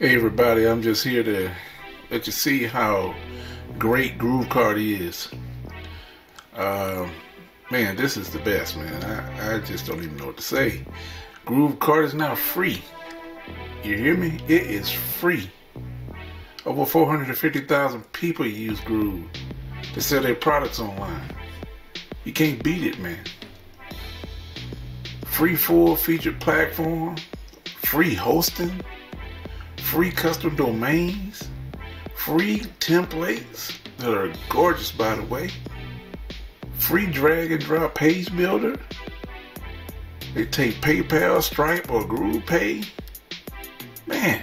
Hey everybody, I'm just here to let you see how great GrooveCart is. Man, this is the best, man. I just don't even know what to say. GrooveCart is now free. You hear me? It is free. Over 450,000 people use Groove to sell their products online. You can't beat it, man. Free full featured platform, free hosting, free custom domains, free templates that are gorgeous, by the way, free drag and drop page builder. They take PayPal, Stripe, or GroovePay. Man,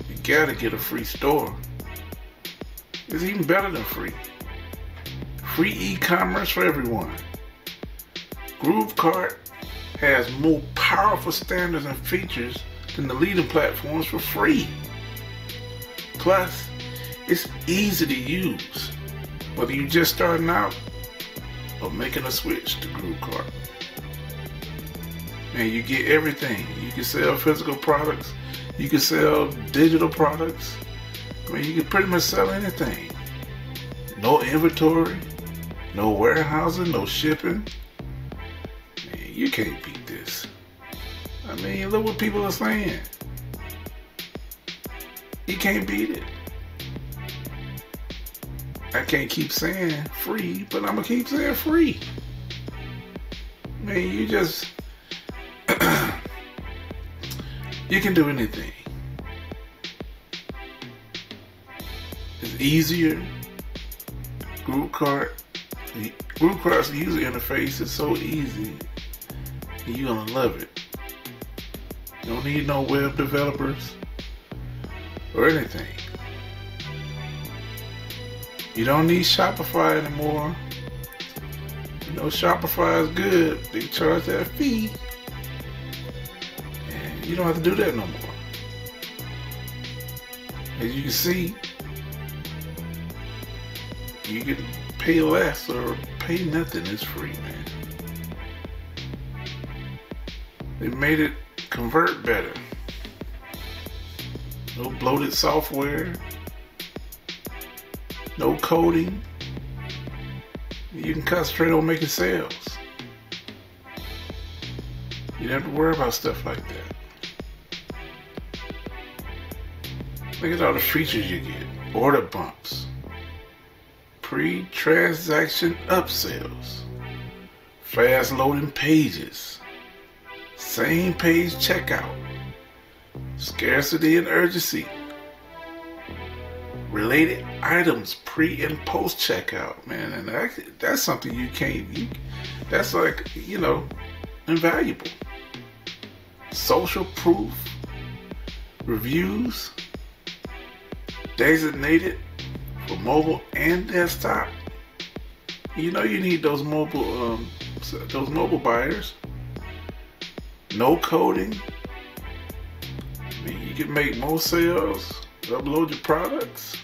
you gotta get a free store. It's even better than free. Free e-commerce for everyone. GrooveCart has more powerful standards and features than the leading platforms for free. Plus, it's easy to use, whether you're just starting out or making a switch to GrooveCart. Man, you get everything. You can sell physical products, you can sell digital products. I mean, you can pretty much sell anything. No inventory, no warehousing, no shipping. Man, you can't beat this. I mean, look what people are saying. You can't beat it. I can't keep saying free, but I'm gonna keep saying free. Man, you just you can do anything. It's easier. GrooveCart's user interface is so easy, and you're gonna love it. You don't need no web developers or anything. You don't need Shopify anymore. You know Shopify is good. They charge that fee. And you don't have to do that no more. As you can see, you can pay less or pay nothing. It's free, man. They made it convert better. No bloated software. No coding. You can concentrate on making sales. You don't have to worry about stuff like that. Look at all the features you get. Order bumps. Pre-transaction upsells. Fast loading pages. Same page checkout. Scarcity and urgency. Related items pre and post checkout, man, and that's something you can't. That's like, you know, invaluable. Social proof. Reviews. Designated for mobile and desktop. You know you need those mobile buyers. No coding. I mean, you can make more sales, upload your products,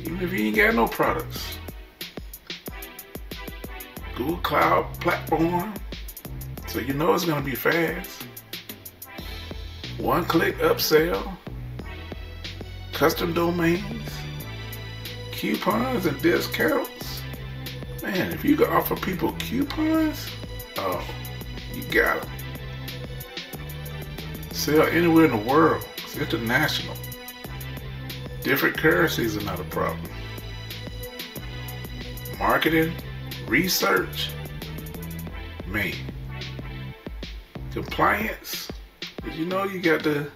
even if you ain't got no products. Google Cloud platform, so you know it's gonna be fast. One-click upsell, custom domains, coupons and discounts. Man, if you can offer people coupons, oh, you got them. Sell anywhere in the world. It's international. Different currencies are not a problem. Marketing, research, man. Compliance, because you know you got to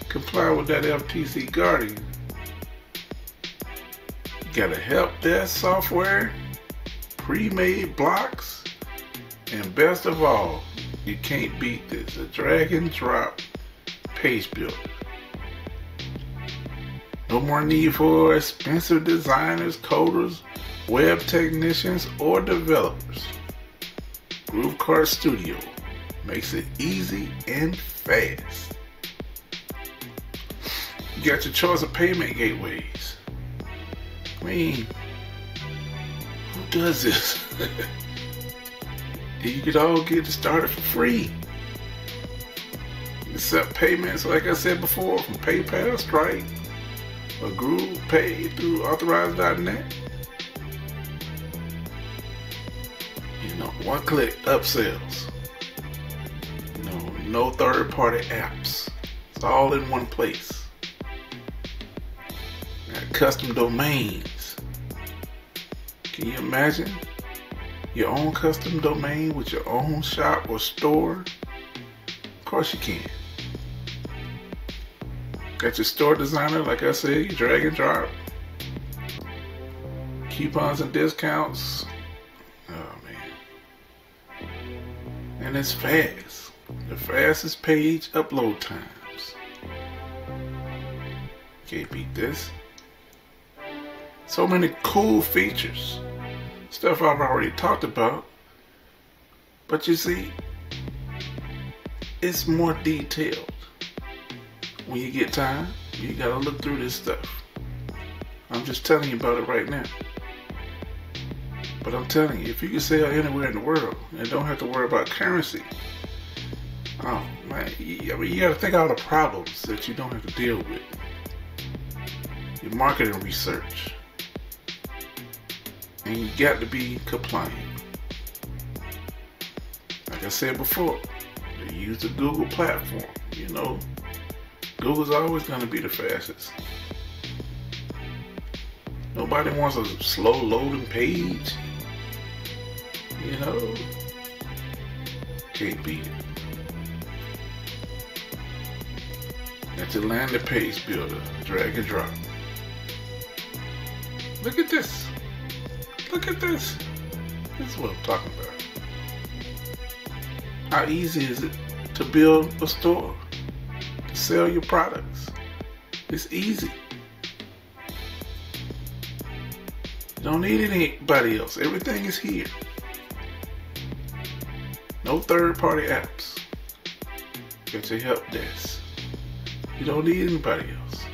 comply with that FTC Guardian. You got a help desk software, pre-made blocks, and best of all, you can't beat this, a drag and drop page builder. No more need for expensive designers, coders, web technicians, or developers. GrooveCart Studio makes it easy and fast. You got your choice of payment gateways. I mean, who does this? You could all get started for free. accept payments, like I said before, from PayPal, Stripe, or Groove Pay through Authorize.net. You know, one-click upsells. You know, no third-party apps. It's all in one place. Got custom domains. Can you imagine your own custom domain with your own shop or store? Of course you can. Got your store designer, like I said, you drag and drop. Coupons and discounts. Oh man. And it's fast. The fastest page upload times. Can't beat this. So many cool features. Stuff I've already talked about. But you see, it's more detailed. When you get time, you gotta look through this stuff. I'm just telling you about it right now. But I'm telling you, if you can sell anywhere in the world and don't have to worry about currency, oh man, you gotta think of all the problems that you don't have to deal with. Your marketing research. And you got to be compliant. Like I said before, you use the Google platform. You know, Google's always going to be the fastest. Nobody wants a slow loading page. You know, can't beat it. That's your landing page builder, drag and drop. Look at this. Look at this. This is what I'm talking about. How easy is it to build a store, to sell your products? It's easy. You don't need anybody else. Everything is here. No third-party apps. Got your help desk. You don't need anybody else.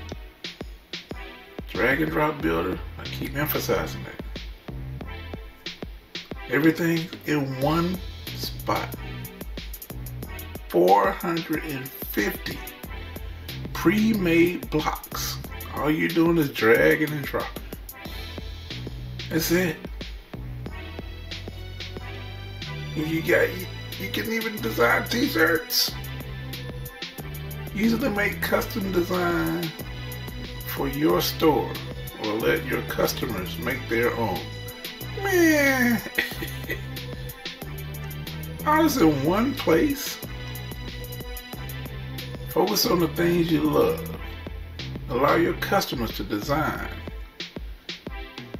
Drag and drop builder. I keep emphasizing that. Everything in one spot. 450 pre-made blocks. All you're doing is dragging and dropping. That's it. You can even design t-shirts. Easily make custom design for your store or let your customers make their own. Man, all this in one place. Focus on the things you love. Allow your customers to design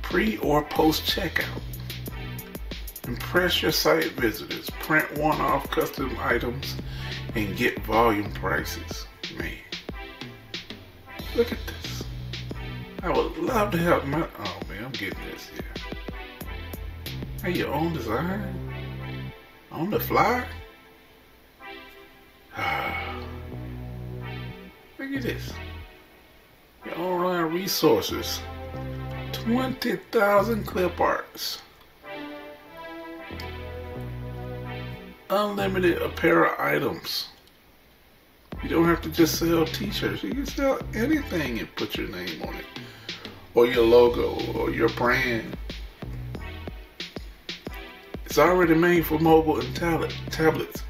pre or post checkout. Impress your site visitors. Print one-off custom items and get volume prices. Man, look at this. I would love to have my... Oh man, I'm getting this here. Have your own design? On the fly? Look at this. Your online resources. 20,000 clip arts. Unlimited apparel items. You don't have to just sell t-shirts. You can sell anything and put your name on it. Or your logo or your brand. It's already made for mobile and tablets.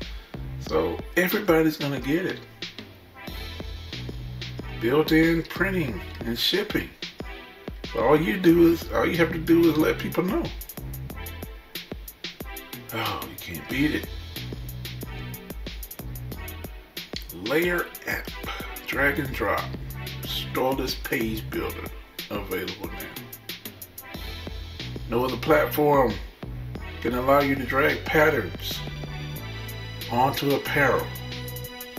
So everybody's gonna get it. Built-in printing and shipping. So all you have to do is let people know. Oh, you can't beat it. Layer app, drag and drop, storeless page builder available now. No other platform can allow you to drag patterns onto apparel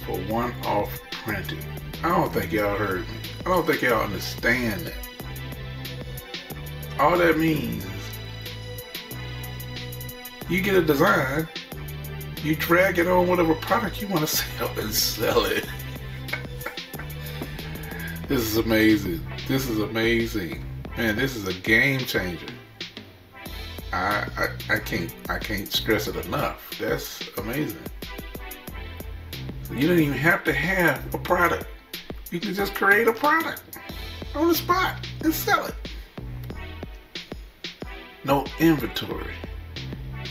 for one-off printing. I don't think y'all heard me. I don't think y'all understand that. All that means is you get a design, you drag it on whatever product you want to sell and sell it. This is amazing. This is amazing. Man, this is a game changer. I can't stress it enough. That's amazing. So you don't even have to have a product. You can just create a product on the spot and sell it. No inventory.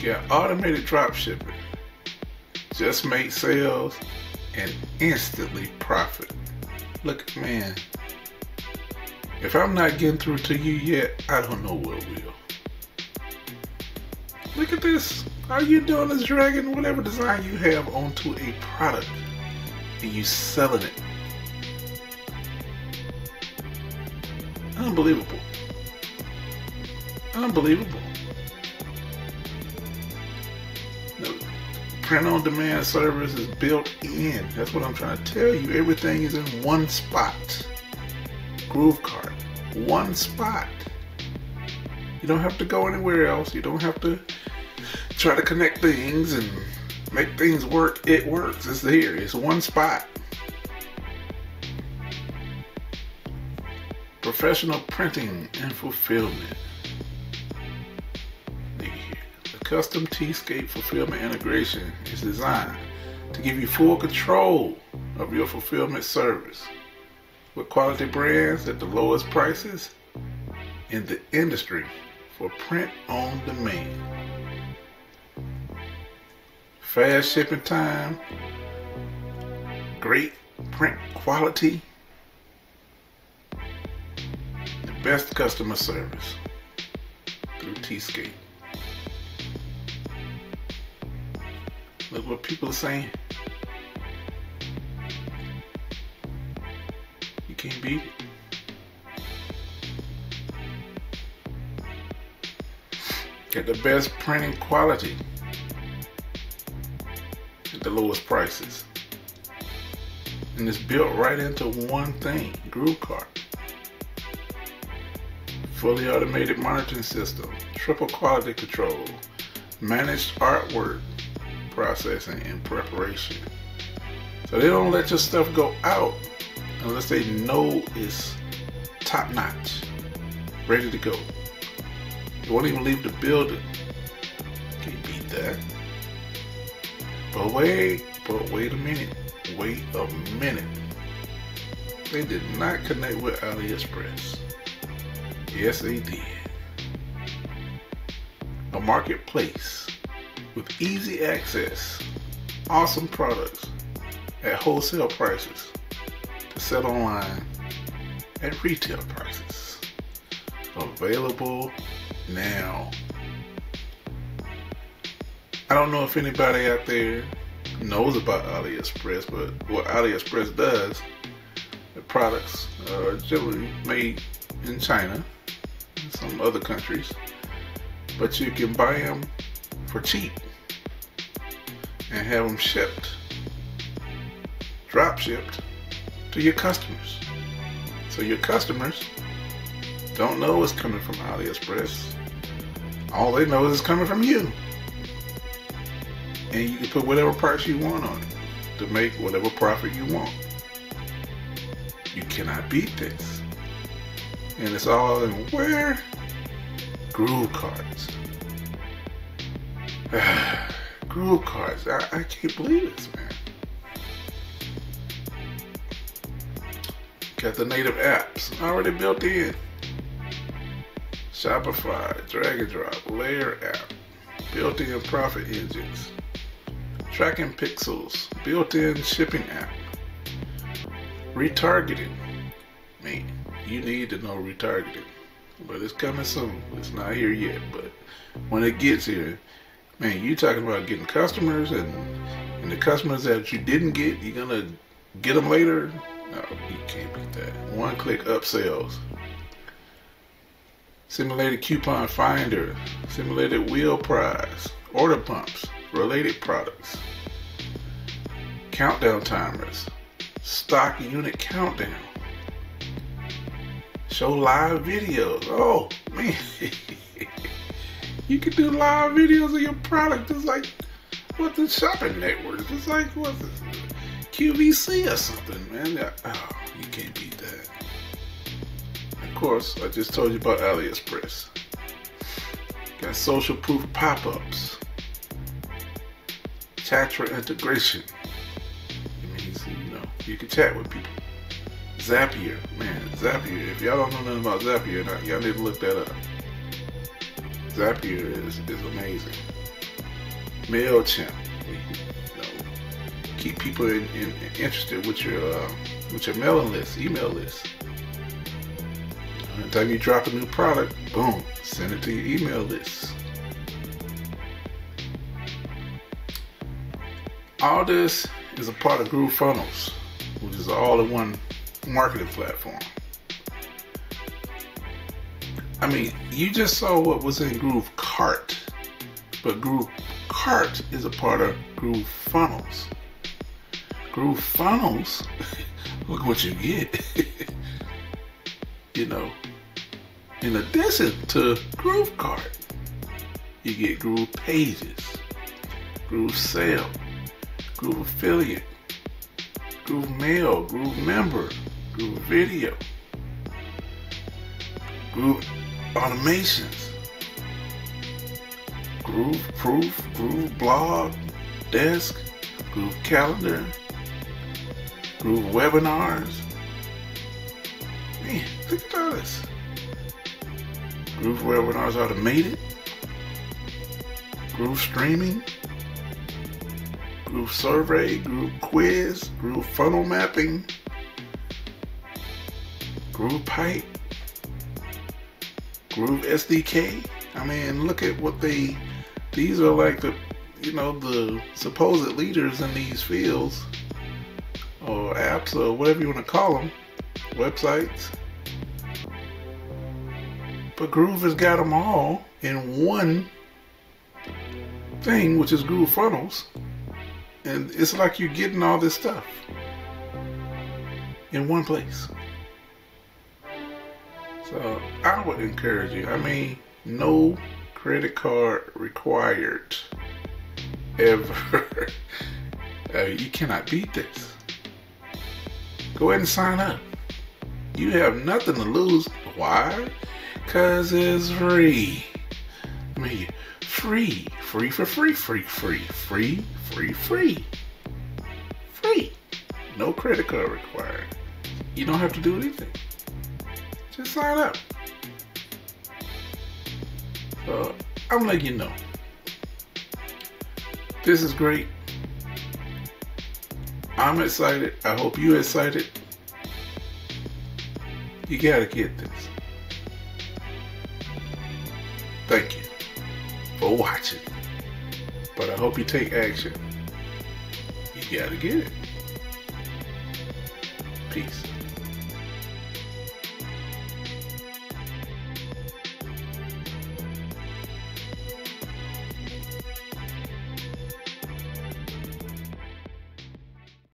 You got automated drop shipping. Just make sales and instantly profit. Look, man, if I'm not getting through to you yet, I don't know what will. Look at this. All you doing is dragging whatever design you have onto a product and you selling it. Unbelievable. Unbelievable. The print-on-demand service is built in. That's what I'm trying to tell you. Everything is in one spot. GrooveCart. One spot. You don't have to go anywhere else. You don't have to try to connect things and make things work. It works. It's here. It's one spot. Professional printing and fulfillment. The custom T-scape fulfillment integration is designed to give you full control of your fulfillment service with quality brands at the lowest prices in the industry for print on demand. Fast shipping time, great print quality, the best customer service through T-scape. Look what people are saying. You can't beat it. Get the best printing quality at the lowest prices. And it's built right into one thing, GrooveCart. Fully automated monitoring system, triple quality control, managed artwork processing and preparation. So they don't let your stuff go out unless they know it's top notch, ready to go. They won't even leave the building. Can't beat that. But wait a minute. Wait a minute. They did not connect with Aliexpress. Yes, they did. A marketplace with easy access, awesome products at wholesale prices to sell online at retail prices. Available now. I don't know if anybody out there knows about Aliexpress, but what Aliexpress does, the products are generally made in China and some other countries, but you can buy them for cheap and have them shipped, drop shipped to your customers. So your customers don't know it's coming from Aliexpress. All they know is it's coming from you. And you can put whatever price you want on it to make whatever profit you want. You cannot beat this. And it's all in where? GrooveCart. GrooveCart. I can't believe this, man. Got the native apps already built in. Shopify, drag and drop, layer app, built-in profit engines, tracking pixels, built-in shipping app, retargeting. Man, you need to know retargeting, but it's coming soon. It's not here yet, but when it gets here, man, you talking about getting customers and the customers that you didn't get, you're gonna get them later. No, you can't beat that. One-click upsells. Simulated coupon finder, simulated wheel prize, order pumps, related products, countdown timers, stock unit countdown, show live videos. Oh man, you can do live videos of your product. It's like what the shopping networks. It's like what the QVC or something, man. Oh, you can't beat that. Of course, I just told you about Aliexpress. Got social proof pop-ups, Chatra integration. You You can chat with people. Zapier, man, Zapier. If y'all don't know nothing about Zapier, y'all need to look that up. Zapier is amazing. MailChimp, keep people interested with your mailing list, email list. Anytime you drop a new product, boom, send it to your email list. All this is a part of GrooveFunnels, which is an all-in-one marketing platform. I mean, you just saw what was in GrooveCart, but GrooveCart is a part of GrooveFunnels. GrooveFunnels, look what you get. You know, in addition to GrooveCart, you get Groove Pages, Groove Sale, Groove Affiliate, Groove Mail, Groove Member, Groove Video, Groove Automations, Groove Proof, Groove Blog, Desk, Groove Calendar, Groove Webinars. Man, look at all this. Groove Webinars Automated, Groove Streaming, Groove Survey, Groove Quiz, Groove Funnel Mapping, Groove Pipe, Groove SDK. I mean, look at what these are like the supposed leaders in these fields or apps or whatever you want to call them, websites. But Groove has got them all in one thing, which is GrooveFunnels. And it's like you're getting all this stuff in one place. So I would encourage you. I mean, no credit card required ever. You cannot beat this. Go ahead and sign up. You have nothing to lose. Why? Because it's free. I mean, free for free. No credit card required. You don't have to do anything. Just sign up. So I'm letting you know. This is great. I'm excited. I hope you're excited. You gotta get this. Thank you for watching. But I hope you take action. You gotta get it. Peace.